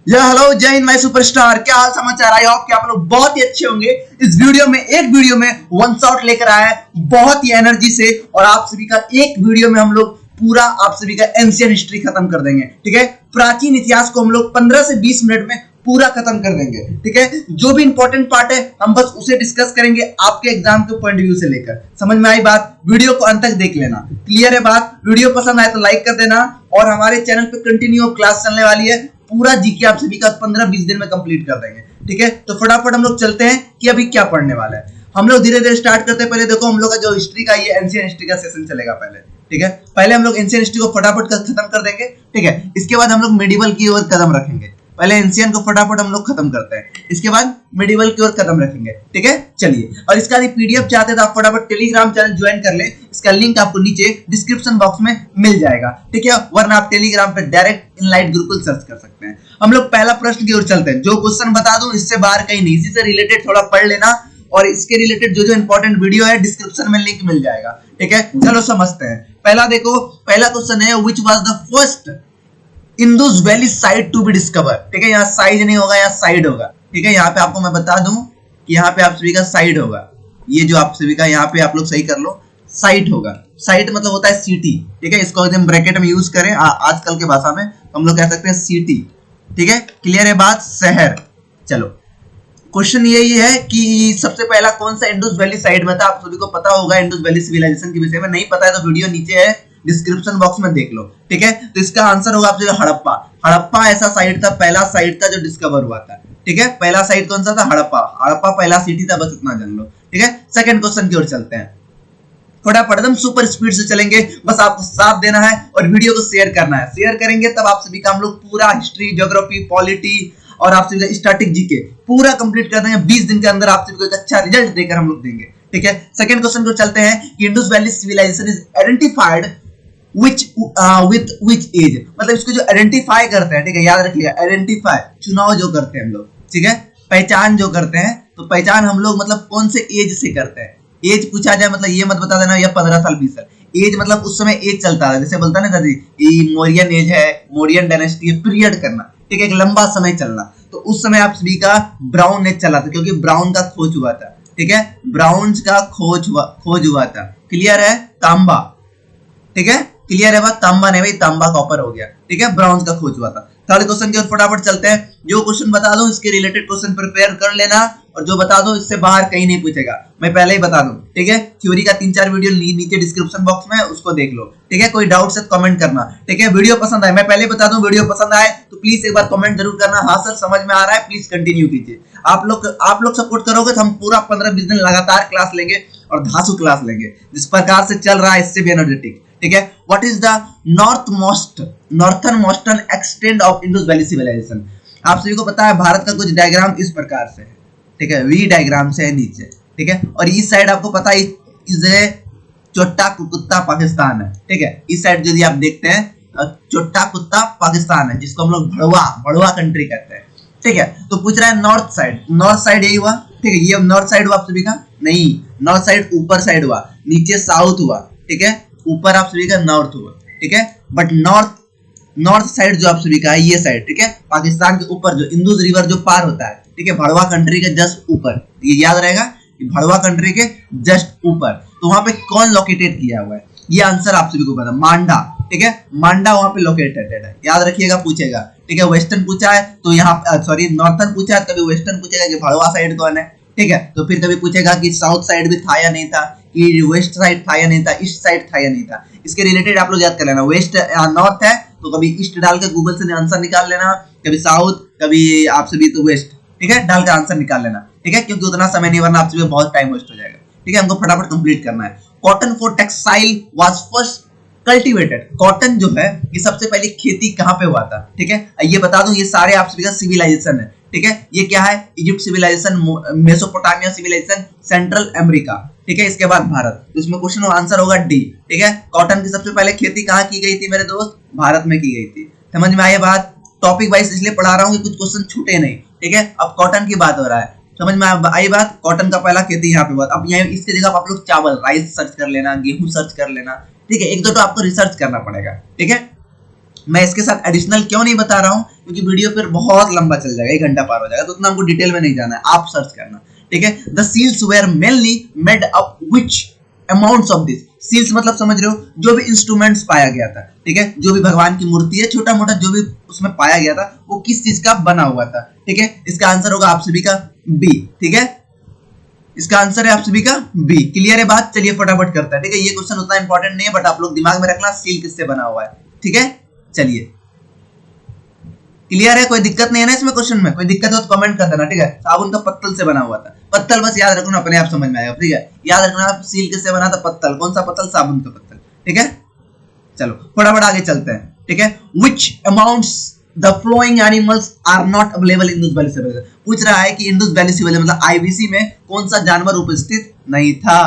या हेलो जय Hind my superstar, क्या हाल समाचार। आई होप कि आप लोग बहुत ही अच्छे होंगे। इस वीडियो में वन शॉट लेकर आया है बहुत ही एनर्जी से, और आप सभी का एक वीडियो में हम लोग पूरा आप सभी का एंशिएंट हिस्ट्री खत्म कर देंगे। ठीक है, प्राचीन इतिहास को हम लोग 15 से 20 मिनट में पूरा खत्म कर देंगे। ठीक है, जो भी इंपॉर्टेंट पार्ट है हम बस उसे डिस्कस करेंगे आपके एग्जाम के पॉइंट व्यू से लेकर। समझ में आई बात? वीडियो को अंत तक देख लेना। क्लियर है बात? वीडियो पसंद आए तो लाइक कर देना, और हमारे चैनल पे कंटिन्यू क्लास चलने वाली है। पूरा जीके आप सभी का 15-20 दिन में कंप्लीट कर देंगे। ठीक है, तो फटाफट हम लोग चलते हैं कि अभी क्या पढ़ने वाला है। हम लोग धीरे धीरे स्टार्ट करते हैं। पहले देखो हम लोग का जो हिस्ट्री का ये एंशिएंट हिस्ट्री का सेशन चलेगा पहले। ठीक है, पहले हम लोग एंशिएंट हिस्ट्री को फटाफट खत्म कर देंगे। ठीक है, इसके बाद हम लोग मेडिवल की ओर कदम रखेंगे। पहले एंशिएंट को फटाफट हम लोग खत्म करते हैं, इसके बाद मेडिवल की ओर कदम रखेंगे। ठीक है, चलिए। और इसका पीडीएफ चाहते तो आप फटाफट टेलीग्राम चैनल ज्वाइन कर ले। इसका लिंक आपको नीचे डिस्क्रिप्शन बॉक्स में मिल जाएगा। ठीक है, वरना आप टेलीग्राम पे डायरेक्ट इनलाइट गुरुकुल सर्च कर सकते हैं। हम लोग पहला प्रश्न की ओर चलते हैं। जो क्वेश्चन बता दूं इससे बाहर कहीं नहीं, इसी से रिलेटेड थोड़ा पढ़ लेना, और इसके रिलेटेड जो इंपॉर्टेंट वीडियो है डिस्क्रिप्शन में लिंक मिल जाएगा। ठीक है, चलो समझते हैं। पहला देखो, पहला क्वेश्चन है which was the first Indus valley site to be discover. ठीक है, यहाँ साइज नहीं होगा, यहाँ साइड होगा। ठीक है, यहाँ पे आपको मैं बता दूं कि यहाँ पे आप सभी का साइड होगा। ये जो आप सभी का यहाँ पे आप लोग सही कर लो, साइट होगा। साइट मतलब होता है सिटी। ठीक है, इसको एकदम ब्रैकेट में यूज करें आजकल के भाषा में हम लोग कह सकते हैं सिटी। ठीक है, क्लियर है बात? शहर। चलो, क्वेश्चन यही है कि सबसे पहला कौन सा इंडस वैली साइट में था। आप सभी को पता होगा इंडस वैली सिविलाइजेशन के विषय में। नहीं पता है तो वीडियो नीचे है डिस्क्रिप्शन बॉक्स में देख लो। ठीक है, तो इसका आंसर होगा आपसे हड़प्पा। हड़प्पा ऐसा साइट था, पहला साइट था जो डिस्कवर हुआ था। ठीक है, पहला साइट कौन सा था? हड़प्पा। हड़प्पा पहला सिटी था, बस इतना जान लो। ठीक है, सेकंड क्वेश्चन की ओर चलते हैं। फटाफट एकदम सुपर स्पीड से चलेंगे, बस आपको साथ देना है और वीडियो को शेयर करना है। शेयर करेंगे तब आप सभी का हम लोग पूरा हिस्ट्री, ज्योग्राफी, पॉलिटी और आप सभी का स्टैटिक जीके पूरा कंप्लीट कर देंगे। 20 दिन के अंदर आप सभी को एक अच्छा रिजल्ट देकर हम लोग देंगे। ठीक है, सेकंड क्वेश्चन को चलते हैं कि Indus valley civilization is identified which with which age. मतलब इसको जो आइडेंटिफाई करते हैं, ठीक है, याद रखिएगा, आइडेंटिफाई चुनाव जो करते हैं हम लोग, ठीक है, पहचान जो करते हैं, तो पहचान हम लोग मतलब कौन से एज से करते हैं। एज पूछा जाए मतलब ये मत बता देना या 15 साल 20 साल। एज मतलब उस समय एज चलता है, जैसे बोलता है ना दादी ये मौर्यन एज है, मौर्यन डायनेस्टी है, पीरियड करना। ठीक है, एक लंबा समय चलना। तो उस समय आप सभी का ब्राउन एज चला था, क्योंकि ब्राउन का खोज हुआ था। ठीक है, ब्राउन का खोज हुआ था। क्लियर है? तांबा। ठीक है, क्लियर है बात? तांबा नहीं भाई, तांबा कॉपर हो गया। ठीक है, ब्राउन का खोज हुआ था। थर्ड क्वेश्चन की ओर फटाफट चलते हैं। जो क्वेश्चन बता दूं इसके रिलेटेड क्वेश्चन प्रिपेयर कर लेना, और जो बता दूं इससे बाहर कहीं नहीं पूछेगा, मैं पहले ही बता दूं। ठीक है, थ्योरी का 3-4 वीडियो नीचे डिस्क्रिप्शन बॉक्स में, उसको देख लो। ठीक है, कोई डाउट है तो कमेंट करना। ठीक है, वीडियो पसंद आए, मैं पहले बता दूं वीडियो पसंद आए तो प्लीज एक बार कमेंट जरूर करना, हाँ सर समझ में आ रहा है, प्लीज कंटिन्यू कीजिए। आप लोग सपोर्ट करोगे तो हम पूरा 15-20 दिन लगातार क्लास लेंगे और धांसू क्लास लेंगे। जिस प्रकार से चल रहा है इससे भी एनर्जेटिक। ठीक है, what is the northern mostern extent of Indus valley civilization. आप सभी को पता है भारत का कुछ डायग्राम इस प्रकार से है। ठीक है, वी डायग्राम से है नीचे। ठीक है, और इस साइड आपको पता है चोट्टा कुत्ता पाकिस्तान है। ठीक है, इस साइड यदि आप देखते हैं चोट्टा कुत्ता पाकिस्तान है, जिसको हम लोग भड़वा कंट्री कहते हैं। ठीक है, तो पूछ रहा है नॉर्थ साइड यही हुआ। ठीक है, ये नॉर्थ साइड हुआ आप सभी का? नहीं, नॉर्थ साइड ऊपर साइड हुआ, नीचे साउथ हुआ। ठीक है, ऊपर आप सभी का नॉर्थ हुआ। ठीक है, बट नॉर्थ साइड जो आप सभी का है ये साइड, ठीक है, पाकिस्तान के ऊपर जो इंदुस रिवर जो पार होता है, ठीक है, भड़वा कंट्री के जस्ट ऊपर, ये याद रहेगा कि भड़वा कंट्री के जस्ट ऊपर। तो वहां पे कौन लोकेटेड किया हुआ है, ये आंसर आप सभी को पता, मांडा। ठीक है, मांडा वहां पे लोकेटेड है, याद रखिएगा, पूछेगा। ठीक है, वेस्टर्न पूछा है तो यहाँ नॉर्थर्न पूछा है, कभी वेस्टर्न पूछेगा कि भड़वा साइड कौन है। ठीक है, तो फिर कभी पूछेगा कि साउथ साइड भी था या नहीं था, कि वेस्ट साइड था या नहीं था, ईस्ट साइड था या नहीं था। इसके रिलेटेड आप लोग याद कर लेना। वेस्ट नॉर्थ है तो कभी ईस्ट डाल के गूगल से आंसर निकाल लेना, कभी साउथ, कभी आप सभी तो वेस्ट। ठीक है, डाल के आंसर निकाल लेना। ठीक है, क्योंकि उतना समय नहीं, वरना आप सभी बहुत टाइम वेस्ट हो जाएगा। ठीक है, हमको फटाफट कंप्लीट करना है। Cotton for textile was first cultivated. Cotton जो है ये सबसे पहले खेती कहाँ पे हुआ था। ठीक है, ये बता दूं ये सारे आप सभी का सिविलाइजेशन है। ठीक है, ये क्या है? Egypt civilization, Mesopotamia civilization, central America. ठीक है, इसके बाद भारत। तो इसमें क्वेश्चन आंसर होगा डी। ठीक है, कॉटन की सबसे पहले खेती कहाँ की गई थी मेरे दोस्त? भारत में की गई थी। समझ में आई बात? टॉपिक वाइज इसलिए पढ़ा रहा हूँ कि कुछ क्वेश्चन छूटे नहीं। ठीक है, अब कॉटन की बात हो रहा है, समझ में आई बात? कॉटन का पहला खेती यहाँ पे हुआ। अब यहाँ इसकी जगह आप लोग चावल, राइस सर्च कर लेना, गेहूं सर्च कर लेना। ठीक है, एक दो तो आपको रिसर्च करना पड़ेगा। ठीक है, मैं इसके साथ एडिशनल क्यों नहीं बता रहा हूँ, क्योंकि वीडियो फिर बहुत लंबा चल जाएगा, 1 घंटा पार हो जाएगा, तो उतना हमको डिटेल में नहीं जाना है, आप सर्च करना, ठीक है। The seals were mainly made up which amounts of this, seals मतलब समझ रहे हो, जो भी इंस्ट्रूमेंट्स पाया गया था, ठीक है, जो भी भगवान की मूर्ति है, छोटा मोटा जो भी उसमें पाया गया था वो किस चीज का बना हुआ था, ठीक है। इसका आंसर होगा आप सभी का बी, ठीक है, इसका आंसर है आप सभी का बी। क्लियर है बात? चलिए फटाफट करते हैं, ठीक है। ये क्वेश्चन उतना इंपॉर्टेंट नहीं है, बट आप लोग दिमाग में रखना सील किससे बना हुआ है, ठीक है। चलिए क्लियर है, कोई दिक्कत नहीं है ना इसमें क्वेश्चन में? कोई दिक्कत हो तो कमेंट कर देना, ठीक है। साबुन का पत्तल से बना हुआ था, पत्तल बस याद रखना, अपने आप समझ में आएगा, ठीक है। याद रखना आप सील किससे बना था, पत्तल, कौन सा पत्तल? साबुन का पत्तल, ठीक है। चलो फटाफट आगे चलते हैं, ठीक है। Which amounts the flowing animals are not available Indus valley civilization, पूछ रहा है कि इंडस वैली सिविलाइजेशन मतलब आईवीसी में कौन सा जानवर उपस्थित नहीं था,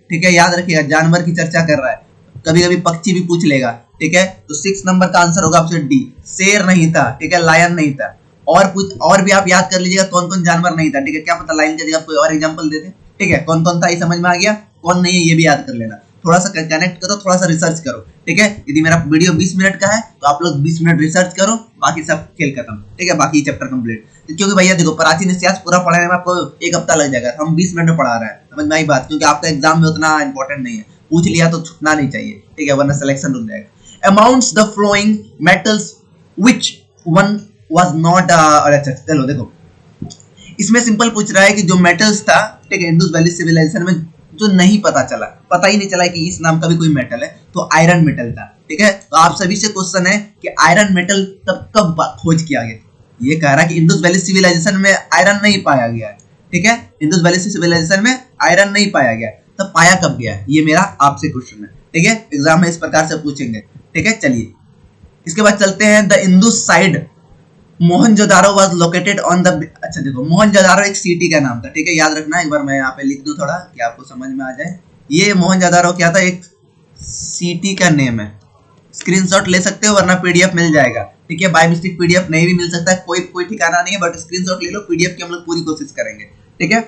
ठीक है। याद रखिएगा जानवर की चर्चा कर रहा है, कभी कभी पक्षी भी पूछ लेगा, ठीक है। तो 6 नंबर का आंसर होगा आपसे डी, शेर नहीं था, ठीक है, लायन नहीं था। और भी आप याद कर लीजिएगा कौन कौन जानवर नहीं था, ठीक है। क्या पता लायन की जगह कोई और एग्जांपल दे दे, ठीक है। कौन कौन था ये समझ में आ गया, कौन नहीं है ये भी याद कर लेना, थोड़ा सा कनेक्ट करो, थोड़ा सा रिसर्च करो, ठीक है। यदि मेरा वीडियो 20 मिनट का है तो आप लोग 20 मिनट रिसर्च करो, बाकी सब खेल खत्म, ठीक है, बाकी चैप्टर कंप्लीट। क्योंकि भैया देखो प्राचीन इतिहास पूरा पढ़ने में आपको 1 हफ्ता लग जाएगा, हम 20 मिनट में पढ़ा रहे हैं, समझ में आई बात? क्योंकि आपका एग्जाम में उतना इंपॉर्टेंट नहीं है, पूछ लिया तो छूटना नहीं चाहिए, ठीक है, वरना सिलेक्शन रुक जाएगा। Amounts the flowing metals which one was not, अच्छा चलो देखो, इसमें सिंपल पूछ रहा है कि जो मेटल्स था, ठीक है, इंडस वैली सिविलाइजेशन में जो नहीं पता ही नहीं चला कि इस नाम का भी कोई मेटल है, तो आयरन मेटल था, ठीक है। तो आप सभी से क्वेश्चन है कि आयरन मेटल तब कब खोज किया गया? ये कह रहा है कि इंडस वैली सिविलाइजेशन में आयरन नहीं पाया गया है, ठीक है, इंडस वैली सिविलाइजेशन में आयरन नहीं पाया गया, तब पाया कब गया है? ये मेरा आपसे क्वेश्चन है, ठीक है, एग्जाम में इस प्रकार से पूछेंगे, ठीक है। चलिए इसके बाद चलते हैं, the Indus side Mohenjodaro was located on the, अच्छा देखो मोहनजोदारो एक सिटी का नाम था, ठीक है, याद रखना, एक बार मैं यहाँ पे लिख दूं थोड़ा कि आपको समझ में आ जाए। ये मोहनजोदारो क्या था, एक सिटी का नेम है, स्क्रीनशॉट ले सकते हो वरना पीडीएफ मिल जाएगा, ठीक है। बाय मिस्टेक पीडीएफ नहीं भी मिल सकता है, कोई ठिकाना नहीं है, बट स्क्रीनशॉट ले लो, पीडीएफ की हम लोग पूरी कोशिश करेंगे, ठीक है।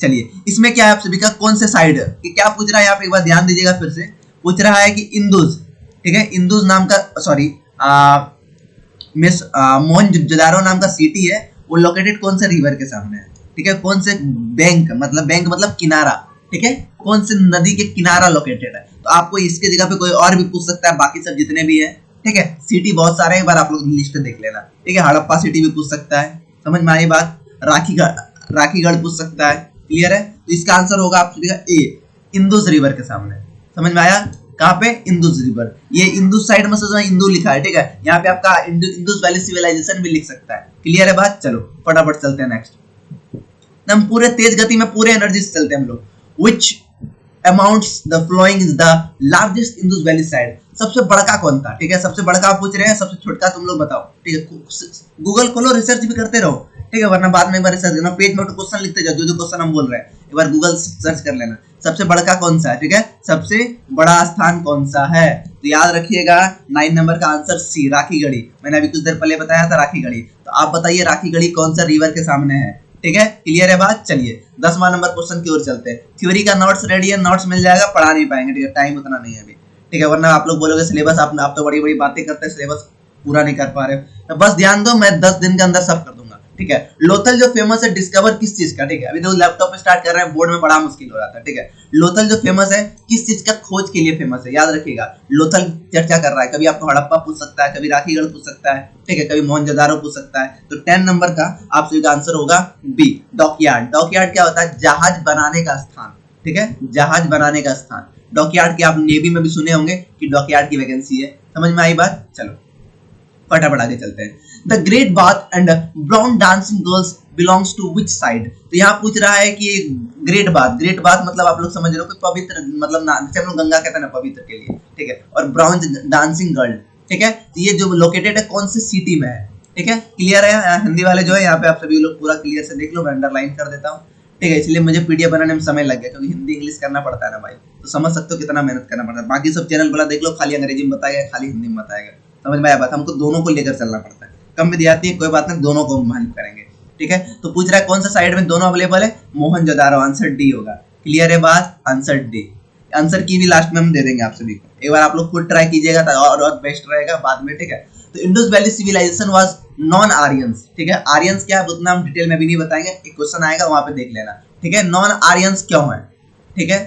चलिए इसमें क्या है आप सभी का, कौन से साइड कि क्या पूछ रहा है, आप एक बार ध्यान दीजिएगा, फिर से पूछ रहा है कि इंदुज, ठीक है, इंदुज नाम का, सॉरी मोहनजोदारो नाम का सिटी है, वो लोकेटेड कौन से रिवर के सामने है, ठीक है, कौन से बैंक मतलब किनारा, ठीक है, कौन से नदी के किनारा लोकेटेड है। तो आपको इसके जगह पे कोई और भी पूछ सकता है, बाकी सब जितने भी है, ठीक है, सिटी बहुत सारे हैं, एक बार आप लोग लिस्ट देख लेना, ठीक है। हड़प्पा सिटी भी पूछ सकता है, समझ में आई बात, राखीगढ़ पूछ सकता है, क्लियर है। तो इसका आंसर होगा आप सभी का ए, इंदुस रिवर के सामने, समझ में आया, कहाँ पे, इंदुस रिवर, ये इंदुस साइड में से इंदु लिखा है, ठीक है, यहाँ पे आपका इंदुस वैली सिविलाइजेशन भी लिख सकता है, क्लियर है बात। चलो फटाफट चलते हैं नेक्स्ट, हम पूरे तेज गति में पूरे एनर्जी से चलते हैं हम लोग। Which amounts the flowing is the largest Indus Valley side, सबसे बड़का कौन था, ठीक है, सबसे बड़का आप पूछ रहे हैं, सबसे छोटका तुम लोग बताओ, ठीक है। गूगल खोलो, रिसर्च भी करते रहो, ठीक है, वरना बाद में एक बार रिसर्च करना, पेज में क्वेश्चन लिखते जाओ, जो क्वेश्चन हम बोल रहे हैं एक बार गूगल सर्च कर लेना, सबसे बड़का कौन सा है, ठीक है, सबसे बड़ा स्थान कौन सा है। तो याद रखिएगा 9 नंबर का आंसर सी, राखीगढ़ी, मैंने अभी कुछ देर पहले बताया था राखीगढ़ी। तो आप बताइए राखीगढ़ी कौन सा रिवर के सामने है, ठीक है, क्लियर है बात। चलिए 10वां नंबर क्वेश्चन की ओर चलते हैं। थ्योरी का नोट्स रेडी है, नोट्स मिल जाएगा, पढ़ा नहीं पाएंगे, ठीक है, टाइम उतना नहीं है अभी, ठीक है, वरना आप लोग बोलोगे सिलेबस आप तो बड़ी बड़ी बातें करते हैं, सिलेबस पूरा नहीं कर पा रहे हो, तो बस ध्यान दो, मैं 10 दिन के अंदर सब कर दूंगा, ठीक है। लोथल जो फेमस है, डिस्कवर किस चीज का, ठीक है, अभी तो लैपटॉप पे स्टार्ट कर रहे हैं, बोर्ड में बड़ा मुश्किल हो रहा था, ठीक है। लोथल जो फेमस है, किस चीज का खोज के लिए फेमस है, याद रखिएगा, लोथल चर्चा कर रहा है, कभी आपको हड़प्पा पूछ सकता है, कभी राखीगढ़ पूछ सकता है, ठीक है, कभी मोहनजोदारो पूछ सकता है। तो 10 नंबर का आप सभी का आंसर होगा बी, डॉकयार्ड। डॉकयार्ड क्या होता है, जहाज बनाने का स्थान, ठीक है, जहाज बनाने का स्थान। डॉकयार्ड की आप नेवी में भी सुने होंगे कि डॉकयार्ड की वैकेंसी है, समझ में आई बात। चलो फटाफट आगे चलते हैं। The great bath and brown dancing girls belongs to which side, तो यहाँ पूछ रहा है कि ग्रेट बाथ मतलब आप लोग समझ रहे हो कि पवित्र, मतलब जैसे हम लोग गंगा कहते हैं ना पवित्र के लिए, ठीक है, और ब्राउन डांसिंग गर्ल, ठीक है, तो ये जो लोकेटेड है कौन से सिटी में है, ठीक है, क्लियर है। हिंदी वाले जो है यहाँ पे आप सभी लोग पूरा क्लियर से देख लो, मैं अंडरलाइन कर देता हूँ, ठीक है, इसलिए मुझे पीडीएफ बनाने में समय लग गया, क्योंकि हिंदी इंग्लिश करना पड़ता है ना भाई, तो समझ सकते हो कितना मेहनत करना पड़ता है। बाकी सब चैनल वाला देख लो, खाली अंग्रेजी में बताएगा, खाली हिंदी में बताएगा, समझ में आया बात। हमको दोनों को लेकर चलना पड़ता है, कम विद्यार्थी कोई बात नहीं, दोनों को हेल्प करेंगे, ठीक है। तो पूछ रहा है कौन सा साइड में दोनों अवेलेबल है, मोहनजोदारो, आंसर डी होगा, क्लियर है बात, आंसर डी। आंसर की भी लास्ट में हम दे देंगे आप सभी को, एक बार आप लोग खुद ट्राई कीजिएगा और बेस्ट रहेगा बाद में, ठीक है। तो Indus valley civilization was non Aryans, ठीक है। आर्यंस क्या है उतना हम डिटेल में भी नहीं बताएंगे, एक क्वेश्चन आएगा वहां पे देख लेना, ठीक है। नॉन आर्यंस क्यों है, ठीक है,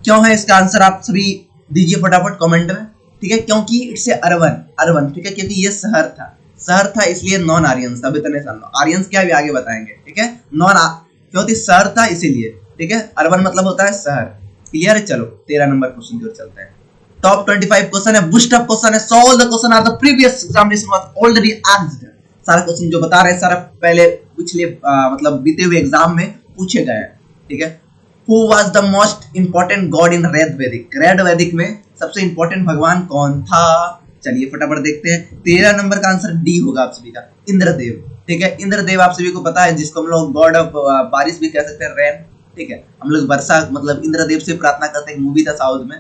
क्यों है इसका आंसर आप सभी दीजिए फटाफट कमेंट में, ठीक है। क्योंकि इट्स ए अर्बन, ठीक है, क्योंकि ये शहर था इसलिए नॉन आर्यंस था। इतने साल आर्यंस क्या भी आगे बताएंगे, ठीक है। क्योंकि शहर था इसीलिए, ठीक है। अर्बन मतलब होता है शहर, क्लियर है। चलो 13 नंबर क्वेश्चन की ओर चलते हैं। टॉप 25 क्वेश्चन है, बूस्ट अप क्वेश्चन है, solve the question are the previous examination was already asked. सारा क्वेश्चन जो बता रहे हैं सारा पहले पिछले मतलब बीते हुए एग्जाम में पूछे गए हैं, ठीक है। Who was the most important god in रेद वैदिक में सबसे इंपॉर्टेंट भगवान कौन था? चलिए फटाफट देखते हैं। 13 नंबर का आंसर डी होगा आप सभी का, इंद्रदेव, ठीक है। इंद्रदेव आप सभी को पता है, जिसको हम लोग गॉड ऑफ बारिश भी कह सकते हैं, रेन, ठीक है। हम लोग वर्षा मतलब इंद्रदेव से प्रार्थना करते हैं। एक मूवी था साउथ में,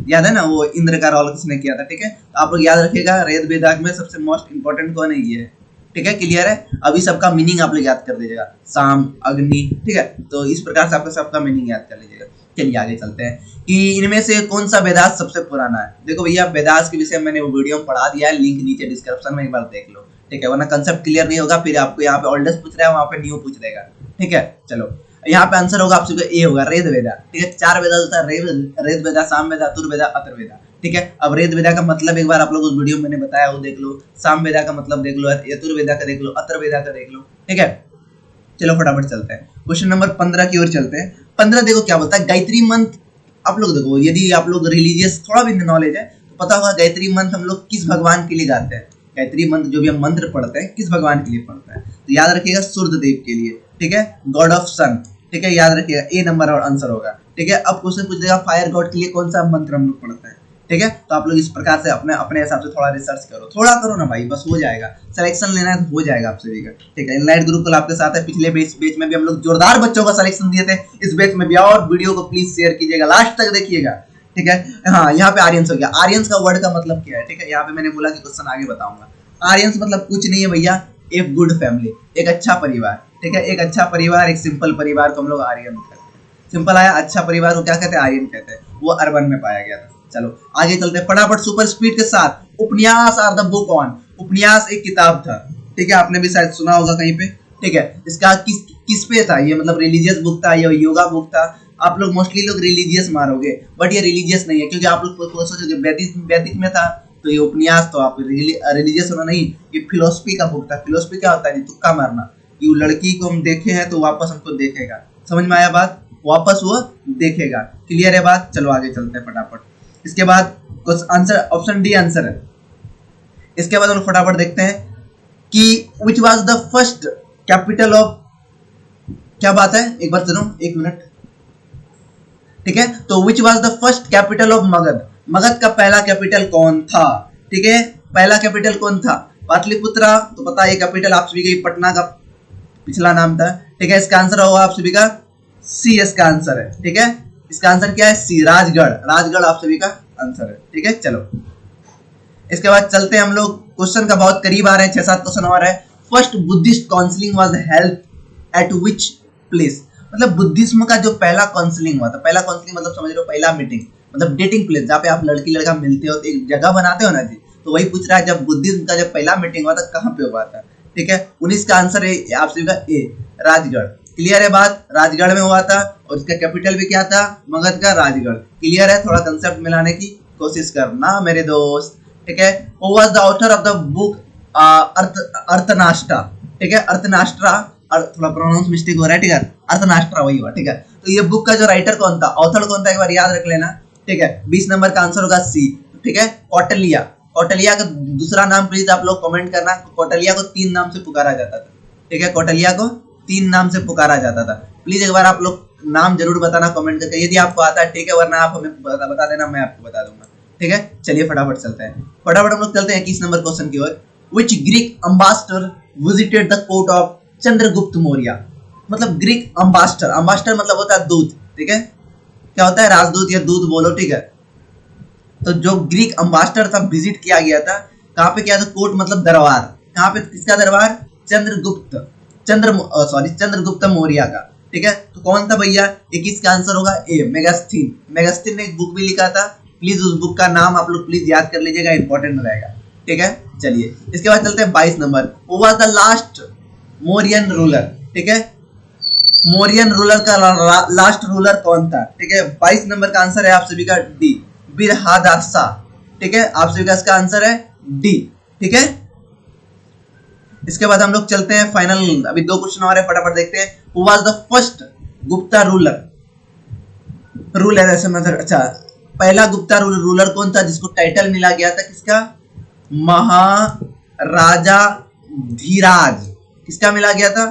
याद है ना, वो इंद्र का रोल किसने किया था, ठीक है। तो आप लोग याद रखिएगा रेद वेदाग में सबसे मोस्ट इंपॉर्टेंट कौन है, ये है, ठीक है। क्लियर है। अभी सबका मीनिंग आप लोग याद कर दीजिएगा, शाम, अग्नि, ठीक है। तो इस प्रकार से आपका सबका मीनिंग याद कर लीजिएगा। चलिए आगे चलते हैं कि इनमें से कौन सा वेदास सबसे पुराना है। देखो भैया वेदास के विषय में मैंने वो वीडियो में पढ़ा दिया है, लिंक नीचे डिस्क्रिप्शन में एक बार देख लो, ठीक है। वरना कंसेप्ट क्लियर नहीं होगा, फिर आपको यहाँ पे ओल्डेस्ट पूछ रहा है, वहाँ पे न्यू पूछ देगा, ठीक है। चलो यहाँ पे आंसर होगा आप सबका ए होगा, रेद वेदा, ठीक है। 4 वेदा होता है, रेद वेदा, साम वेदा, अथर्ववेदा, अथर्ववेदा, ठीक है। अब रेद वेदा का मतलब एक बार आप लोग उस वीडियो में मैंने बताया वो देख लो, साम वेदा का मतलब देख लो, अथर्ववेदा का देख लो, अथर्ववेदा का देख लो, ठीक है। चलो फटाफट चलते हैं क्वेश्चन नंबर 15 की ओर चलते हैं। 15 देखो क्या बोलता है, गायत्री मंत्र। आप लोग देखो यदि आप लोग रिलीजियस थोड़ा भी नॉलेज है तो पता होगा गायत्री मंत्र हम लोग किस भगवान के लिए गाते हैं। गायत्री मंत्र जो भी हम मंत्र पढ़ते हैं किस भगवान के लिए पढ़ते हैं, तो याद रखिएगा सूर्य देव के लिए, ठीक है, गॉड ऑफ सन, ठीक है। याद रखिएगा ए नंबर और आंसर होगा, ठीक है। अब क्वेश्चन पूछ देगा फायर गॉड के लिए कौन सा मंत्र हम लोग पढ़ते हैं, ठीक है। तो आप लोग इस प्रकार से अपने हिसाब से थोड़ा रिसर्च करो, थोड़ा करो ना भाई, बस हो जाएगा। सिलेक्शन लेना है तो हो जाएगा आप सभी का, ठीक है। इनलाइट ग्रुप कल आपके साथ है, पिछले बैच में भी हम लोग जोरदार बच्चों का सिलेक्शन दिए थे, इस बैच में भी और वीडियो को प्लीज शेयर कीजिएगा, लास्ट तक देखिएगा, ठीक है। हाँ यहाँ पे आर्यंस हो गया। आर्यंस का वर्ड का मतलब क्या है, ठीक है। यहाँ पे मैंने बोला कि क्वेश्चन आगे बताऊंगा। आर्यंस मतलब कुछ नहीं है भैया, एक गुड फैमिली, एक अच्छा परिवार, ठीक है। एक अच्छा परिवार, एक सिंपल परिवार को हम लोग आर्यन कहते हैं। सिंपल आया, अच्छा परिवार को क्या कहते हैं, आर्यन कहते हैं। वो अर्बन में पाया गया था। चलो आगे चलते हैं फटाफट सुपर स्पीड के साथ। उपन्यास आर द बुक ऑन, उपन्यास एक किताब था, ठीक है। आपने भी शायद सुना होगा कहीं पे, ठीक है। इसका किस पे था ये, मतलब रिलीजियस बुक था या योगा बुक था। आप लोग मोस्टली लोग रिलीजियस मारोगे, बट ये रिलीजियस नहीं है, क्योंकि आप लोग सोचोगे वैदिक में था तो ये उपन्यास, तो आप रिलीजियस होना नहीं, ये फिलोसफी का बुक था। फिलोसफी क्या होता है, तुक्का मारना, कि लड़की को हम देखे हैं तो वापस हमको देखेगा। समझ में आया बात, वापस वो देखेगा। क्लियर है बात। चलो आगे चलते हैं फटाफट। इसके बाद कुछ आंसर, ऑप्शन डी आंसर है। इसके बाद हम फटाफट देखते हैं कि which was the first capital of, क्या बात है एक बार सुनो, एक मिनट, ठीक है। तो which was the first capital of Magadh, Magadh का पहला कैपिटल कौन था, ठीक है। पहला कैपिटल कौन था, पाटलिपुत्रा, तो पता है कैपिटल आप सभी का पटना का पिछला नाम था, ठीक है। इसका आंसर होगा आप सभी का सी, इसका आंसर है, ठीक है। इसका आंसर क्या है, सी, राजगढ़, राजगढ़ आप सभी का आंसर है, ठीक है। चलो इसके बाद चलते हैं हम लोग, क्वेश्चन का बहुत करीब आ रहे हैं, 6-7 क्वेश्चन और है। First Buddhist counselling was held at which place, मतलब बुद्धिज्म का जो पहला काउंसलिंग हुआ था, पहला काउंसलिंग मतलब समझ लो पहला मीटिंग, मतलब डेटिंग प्लेस, जहाँ पे आप लड़की लड़का मिलते हो तो एक जगह बनाते हो ना जी, तो वही पूछ रहा है जब बुद्धिज्म का जब पहला मीटिंग हुआ था कहाँ पे हुआ था, ठीक है। 19 का आंसर है आप सभी का ए, राजगढ़। क्लियर है बात, राजगढ़ में हुआ था और इसका कैपिटल भी क्या था, मगध का राजगढ़। क्लियर है, थोड़ा कंसेप्ट मिलाने की कोशिश करना मेरे दोस्त, ठीक है। Who was the author of the book Arthashastra, ठीक है। अर्थनाष्ट्रा, थोड़ा प्रोनाउंस मिस्टेक हो रहा है, ठीक है, अर्थनाष्ट्रा वही हुआ, ठीक है। तो ये बुक का जो राइटर कौन था, ऑथर कौन था, एक बार याद रख लेना, ठीक है। 20 नंबर का आंसर होगा सी, ठीक है, कौटिल्य। कौटिल्य का दूसरा नाम प्लीज आप लोग कमेंट करना। कौटिल्य को 3 नाम से पुकारा जाता था, ठीक है। कौटिल्य को 3 नाम से पुकारा जाता था। प्लीज एक बार आप लोग नाम जरूर बताना कमेंट करके, यदि आपको आता है ठीक है, वरना आप हमें बता देना, मैं आपको बता दूंगा, ठीक है। चलिए फटाफट चलते हैं, फटाफट हम लोग चलते हैं 21 नंबर क्वेश्चन की ओर। Which Greek ambassador visited the court of Chandragupta Maurya, मतलब ग्रीक एम्बेसडर, एम्बेसडर मतलब होता है दूत, ठीक है। क्या होता है, राजदूत या दूत बोलो, ठीक है। तो जो ग्रीक एम्बेसडर था विजिट किया गया था, कहाँ पे किया था, कोर्ट मतलब दरबार, कहाँ पे, किसका दरबार, चंद्रगुप्त मौर्य का, ठीक है। तो कौन था भैया, 21 का आंसर होगा ए, मेगास्थीन। मेगास्थीन ने एक बुक भी लिखा था, प्लीज उस बुक का नाम आप लोग प्लीज याद कर लीजिएगा, इंपॉर्टेंट रहेगा, ठीक है। चलिए इसके बाद चलते हैं 22 नंबर। वो was the last Mauryan ruler, ठीक है। मौर्यन रूलर का लास्ट रूलर कौन था, ठीक है। 22 नंबर का आंसर है आप सभी का डी, बिरहादार शाह, ठीक है। आप सभी का इसका आंसर है डी, ठीक है। इसके बाद हम लोग चलते हैं फाइनल, अभी 2 क्वेश्चन और है, फटाफट देखते हैं। Who was the first Gupta ruler ऐसे मतलब, अच्छा पहला गुप्ता रूलर कौन था जिसको टाइटल मिला गया था किसका, महाराजा धीराज। किसका मिला गया था,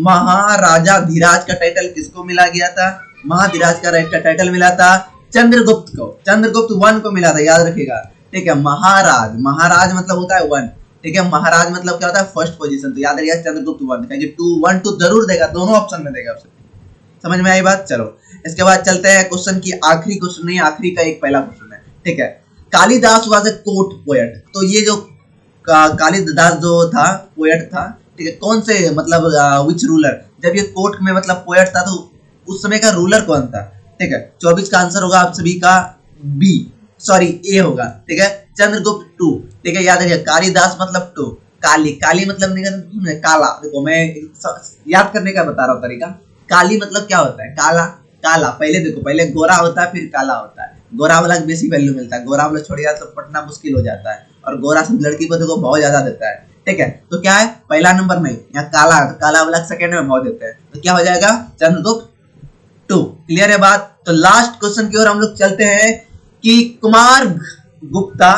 महाराजा धीराज का टाइटल किसको मिला गया था, महाधीराज का टाइटल मिला था चंद्रगुप्त को। चंद्रगुप्त 1 को मिला था, याद रखिएगा, ठीक है। महाराज मतलब होता है 1, ठीक है। महाराज मतलब क्या होता है, फर्स्ट पोजीशन, तो याद रखिएगा चंद्रगुप्त 1, 2 1 2 जरूर देगा, दोनों ऑप्शन में देगा आपसे। समझ में आई बात। चलो इसके बाद चलते हैं क्वेश्चन की आखिरी क्वेश्चन नहीं, आखिरी का एक पहला क्वेश्चन है, ठीक है। Kalidas was a court poet. तो ये जो कालिदास जो था पोएट था, ठीक है, कौन से मतलब विच रूलर, जब ये कोर्ट में मतलब पोएट था तो उस समय का रूलर कौन था, ठीक है। 24 का आंसर होगा आप सभी का बी, सॉरी ए होगा, ठीक है, चंद्रगुप्त 2, ठीक है। याद रखिए कालिदास मतलब 2, काली मतलब नहीं काला। देखो मैं याद करने का बता रहा हूँ तरीका। काली मतलब क्या होता है, काला। पहले देखो, पहले गोरा होता है फिर काला होता है। गोरा वाला बेसी वैल्यू मिलता है, गोरा वाला छोड़ दिया तो पटना मुश्किल हो जाता है, और गोरा से लड़की को देखो बहुत ज्यादा देता है, ठीक है। तो क्या है, पहला नंबर नहीं, यहाँ काला वाला सेकंड में भाव देते हैं, तो क्या हो जाएगा, चंद्रगुप्त 2। क्लियर है बात। तो लास्ट क्वेश्चन की ओर हम लोग चलते हैं कि कुमार गुप्ता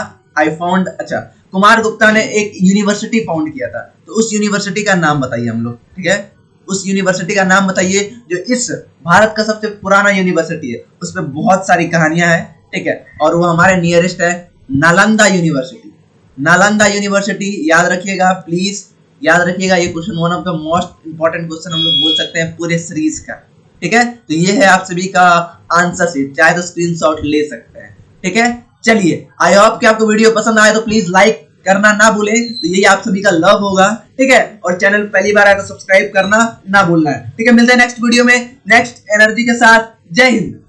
कुमार गुप्ता ने एक यूनिवर्सिटी फाउंड किया था, तो उस यूनिवर्सिटी का नाम बताइए हम लोग, ठीक है। उस यूनिवर्सिटी का नाम बताइए जो इस भारत का सबसे पुराना यूनिवर्सिटी है, उसमें बहुत सारी कहानियां हैं, ठीक है, और वो हमारे नियरेस्ट है नालंदा यूनिवर्सिटी। नालंदा यूनिवर्सिटी याद रखिएगा, प्लीज याद रखिएगा। ये question one of the most important question हम लोग बोल सकते हैं पूरे सीरीज का, ठीक है। तो ये है आप सभी का आंसर शीट, चाहे तो स्क्रीनशॉट ले सकते हैं, ठीक है। चलिए आई होप कि आपको वीडियो पसंद आए, तो प्लीज लाइक करना ना भूले, तो यही आप सभी का लव होगा, ठीक है। और चैनल पहली बार आए तो सब्सक्राइब करना ना भूलना है, ठीक है। मिलते हैं नेक्स्ट वीडियो में नेक्स्ट एनर्जी के साथ। जय हिंद।